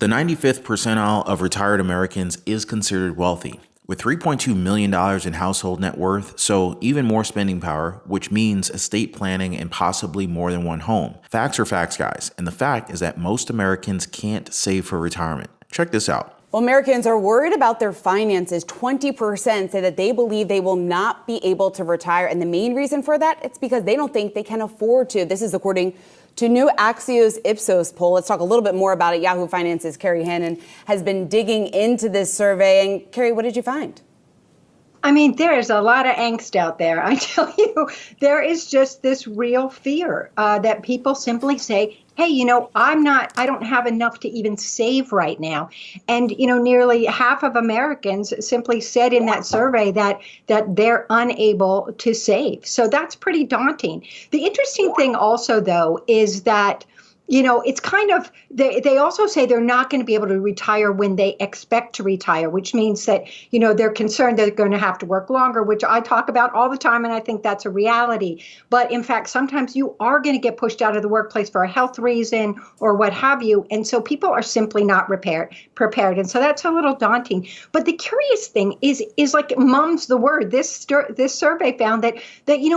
The 95th percentile of retired Americans is considered wealthy, with $3.2 million in household net worth, so even more spending power, which means estate planning and possibly more than one home. Facts are facts, guys, and the fact is that most Americans can't save for retirement. Check this out. Well, Americans are worried about their finances. 20% say that they believe they will not be able to retire. And the main reason for that, it's because they don't think they can afford to. This is according to new Axios Ipsos poll. Let's talk a little bit more about it. Yahoo Finance's Carrie Hannon has been digging into this survey. And Carrie, what did you find? I mean, there's a lot of angst out there. I tell you, there is just this real fear that people simply say, hey, I don't have enough to even save right now. And, nearly half of Americans simply said in that survey that they're unable to save. So that's pretty daunting. The interesting thing also, though, is that it's kind of, they also say they're not going to be able to retire when they expect to retire, which means that, they're concerned they're going to have to work longer, which I talk about all the time. And I think that's a reality. But in fact, sometimes you are going to get pushed out of the workplace for a health reason or what have you. And so people are simply not prepared. And so that's a little daunting. But the curious thing is like mum's the word. This survey found that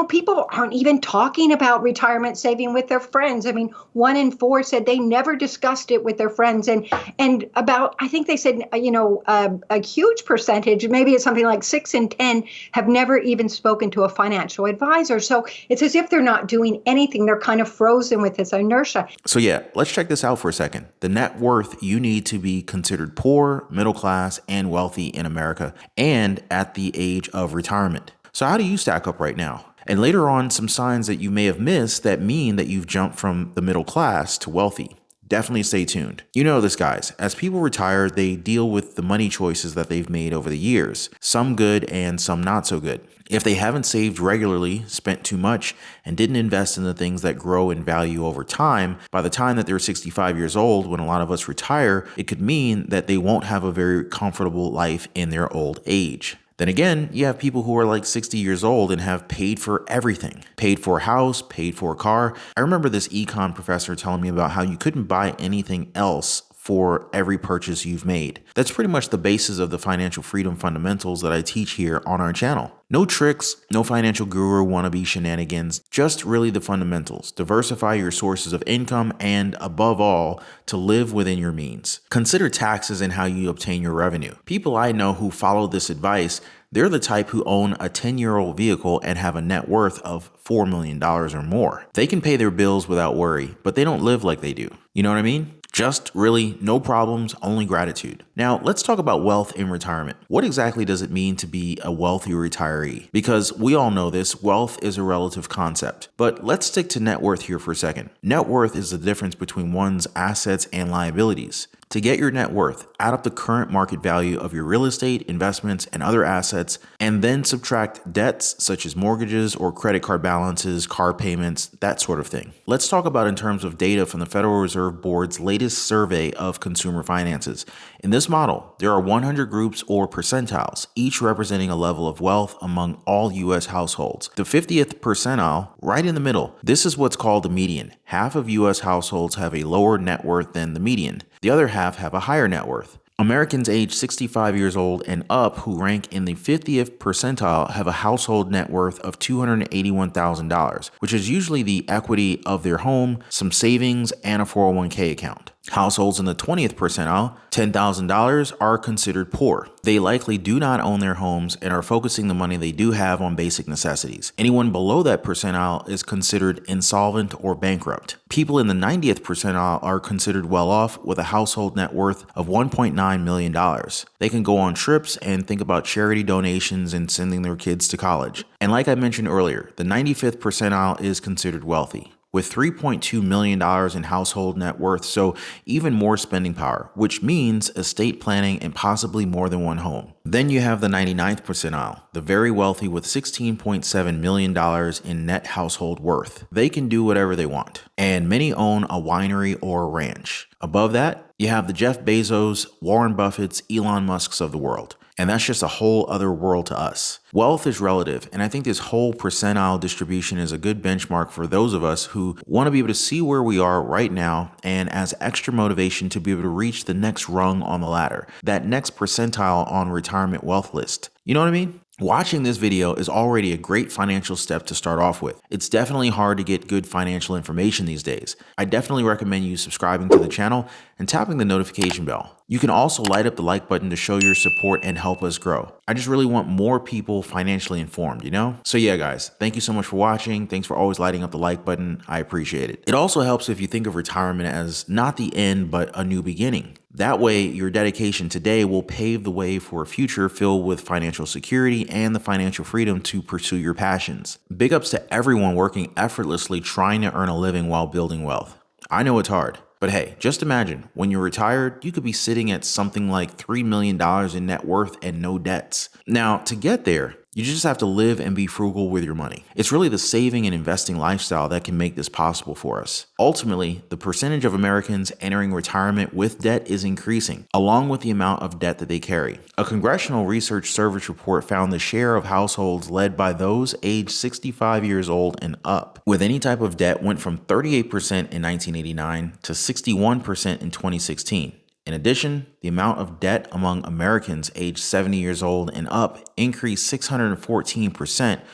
people aren't even talking about retirement saving with their friends. I mean, 1 in 4 said they never discussed it with their friends, and about, I think they said, a huge percentage, maybe it's something like 6 in 10, have never even spoken to a financial advisor. So it's as if they're not doing anything. They're kind of frozen with this inertia. So yeah, let's check this out for a second. The net worth you need to be considered poor, middle class, and wealthy in America, and at the age of retirement. So how do you stack up right now? And later on, some signs that you may have missed that mean that you've jumped from the middle class to wealthy. Definitely stay tuned. You know this, guys. As people retire, they deal with the money choices that they've made over the years, some good and some not so good. If they haven't saved regularly, spent too much, and didn't invest in the things that grow in value over time, by the time that they're 65 years old, when a lot of us retire, it could mean that they won't have a very comfortable life in their old age. Then again, you have people who are like 60 years old and have paid for everything. Paid for a house, paid for a car. I remember this econ professor telling me about how you couldn't buy anything else for every purchase you've made. That's pretty much the basis of the financial freedom fundamentals that I teach here on our channel. No tricks, no financial guru wannabe shenanigans, just really the fundamentals. Diversify your sources of income and, above all, to live within your means. Consider taxes and how you obtain your revenue. People I know who follow this advice, they're the type who own a 10-year-old vehicle and have a net worth of $4 million or more. They can pay their bills without worry, but they don't live like they do. You know what I mean? Just really no problems, only gratitude. Now, let's talk about wealth in retirement. What exactly does it mean to be a wealthy retiree? Because we all know this, wealth is a relative concept. But let's stick to net worth here for a second. Net worth is the difference between one's assets and liabilities. To get your net worth, add up the current market value of your real estate, investments, and other assets, and then subtract debts such as mortgages or credit card balances, car payments, that sort of thing. Let's talk about in terms of data from the Federal Reserve Board's latest survey of consumer finances. In this model, there are 100 groups or percentiles, each representing a level of wealth among all U.S. households. The 50th percentile, right in the middle, this is what's called the median. Half of U.S. households have a lower net worth than the median. The other half have a higher net worth. Americans age 65 years old and up who rank in the 50th percentile have a household net worth of $281,000, which is usually the equity of their home, some savings, and a 401k account. Households in the 20th percentile, $10,000, are considered poor. They likely do not own their homes and are focusing the money they do have on basic necessities. Anyone below that percentile is considered insolvent or bankrupt. People in the 90th percentile are considered well off with a household net worth of $1.9 million. They can go on trips and think about charity donations and sending their kids to college. And like I mentioned earlier, the 95th percentile is considered wealthy, with $3.2 million in household net worth, so even more spending power, which means estate planning and possibly more than one home. Then you have the 99th percentile, the very wealthy with $16.7 million in net household worth. They can do whatever they want, and many own a winery or a ranch. Above that, you have the Jeff Bezos, Warren Buffett's, Elon Musk's of the world. And that's just a whole other world to us. Wealth is relative, and I think this whole percentile distribution is a good benchmark for those of us who want to be able to see where we are right now and as extra motivation to be able to reach the next rung on the ladder, that next percentile on retirement wealth list. You know what I mean? Watching this video is already a great financial step to start off with. It's definitely hard to get good financial information these days. I definitely recommend you subscribing to the channel and tapping the notification bell. You can also light up the like button to show your support and help us grow. I just really want more people financially informed, you know? So yeah, guys, thank you so much for watching. Thanks for always lighting up the like button. I appreciate it. It also helps if you think of retirement as not the end, but a new beginning. That way, your dedication today will pave the way for a future filled with financial security and the financial freedom to pursue your passions. Big ups to everyone working effortlessly trying to earn a living while building wealth. I know it's hard, but hey, just imagine when you're retired, you could be sitting at something like $3 million in net worth and no debts. Now, to get there, you just have to live and be frugal with your money. It's really the saving and investing lifestyle that can make this possible for us. Ultimately, the percentage of Americans entering retirement with debt is increasing, along with the amount of debt that they carry. A Congressional Research Service report found the share of households led by those aged 65 years old and up with any type of debt went from 38% in 1989 to 61% in 2016. In addition, the amount of debt among Americans aged 70 years old and up increased 614%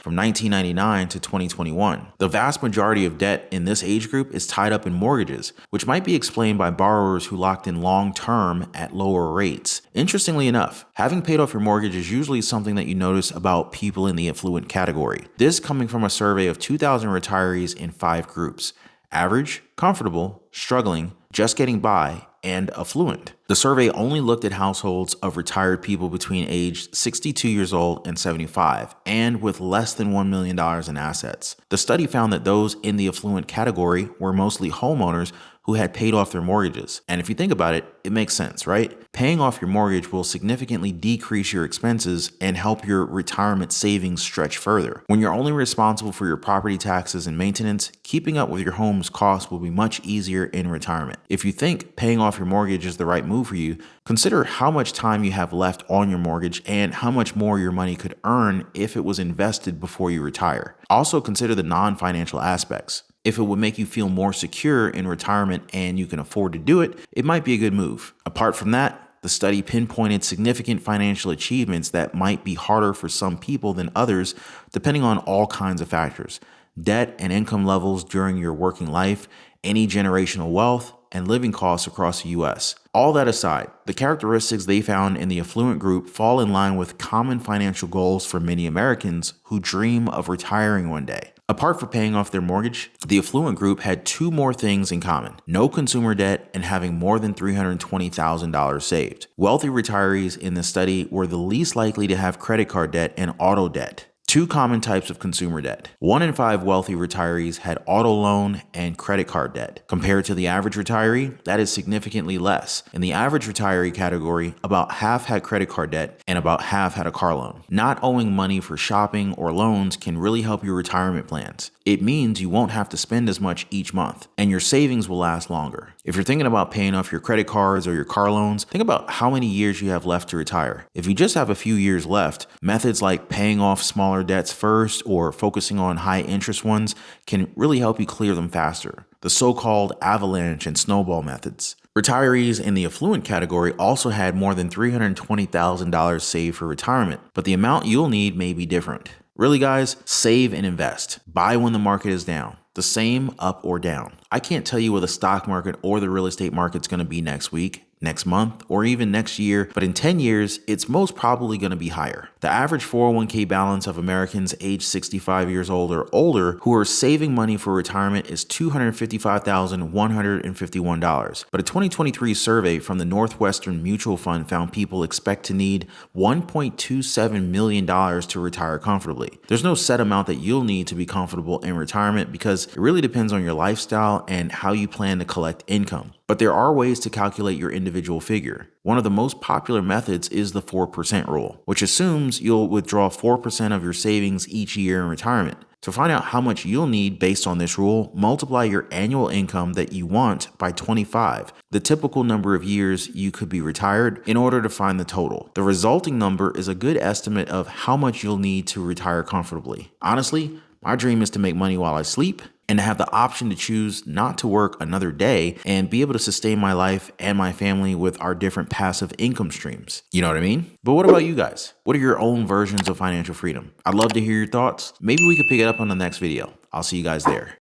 from 1999 to 2021. The vast majority of debt in this age group is tied up in mortgages, which might be explained by borrowers who locked in long-term at lower rates. Interestingly enough, having paid off your mortgage is usually something that you notice about people in the affluent category. This coming from a survey of 2,000 retirees in 5 groups: average, comfortable, struggling, just getting by, and affluent. The survey only looked at households of retired people between age 62 years old and 75 and with less than $1 million in assets. The study found that those in the affluent category were mostly homeowners who had paid off their mortgages. And if you think about it, it makes sense, right? Paying off your mortgage will significantly decrease your expenses and help your retirement savings stretch further. When you're only responsible for your property taxes and maintenance, keeping up with your home's costs will be much easier in retirement. If you think paying off your mortgage is the right move for you, consider how much time you have left on your mortgage and how much more your money could earn if it was invested before you retire. Also consider the non-financial aspects. If it would make you feel more secure in retirement and you can afford to do it, it might be a good move. Apart from that, the study pinpointed significant financial achievements that might be harder for some people than others, depending on all kinds of factors: debt and income levels during your working life, any generational wealth, and living costs across the U.S. All that aside, the characteristics they found in the affluent group fall in line with common financial goals for many Americans who dream of retiring one day. Apart from paying off their mortgage, the affluent group had 2 more things in common: no consumer debt and having more than $320,000 saved. Wealthy retirees in the study were the least likely to have credit card debt and auto debt. 2 common types of consumer debt. 1 in 5 wealthy retirees had auto loan and credit card debt. Compared to the average retiree, that is significantly less. In the average retiree category, about half had credit card debt and about half had a car loan. Not owing money for shopping or loans can really help your retirement plans. It means you won't have to spend as much each month, and your savings will last longer. If you're thinking about paying off your credit cards or your car loans, think about how many years you have left to retire. If you just have a few years left, methods like paying off smaller debts first or focusing on high interest ones can really help you clear them faster. The so-called avalanche and snowball methods. Retirees in the affluent category also had more than $320,000 saved for retirement, but the amount you'll need may be different. Really, guys, save and invest. Buy when the market is down. The same up or down. I can't tell you where the stock market or the real estate market's going to be next week, next month, or even next year, but in 10 years, it's most probably going to be higher. The average 401k balance of Americans aged 65 years old or older who are saving money for retirement is $255,151. But a 2023 survey from the Northwestern Mutual Fund found people expect to need $1.27 million to retire comfortably. There's no set amount that you'll need to be comfortable in retirement because it really depends on your lifestyle and how you plan to collect income. But there are ways to calculate your individual figure. One of the most popular methods is the 4% rule, which assumes you'll withdraw 4% of your savings each year in retirement. To find out how much you'll need based on this rule, multiply your annual income that you want by 25, the typical number of years you could be retired, in order to find the total. The resulting number is a good estimate of how much you'll need to retire comfortably. Honestly, my dream is to make money while I sleep and to have the option to choose not to work another day and be able to sustain my life and my family with our different passive income streams. You know what I mean? But what about you guys? What are your own versions of financial freedom? I'd love to hear your thoughts. Maybe we could pick it up on the next video. I'll see you guys there.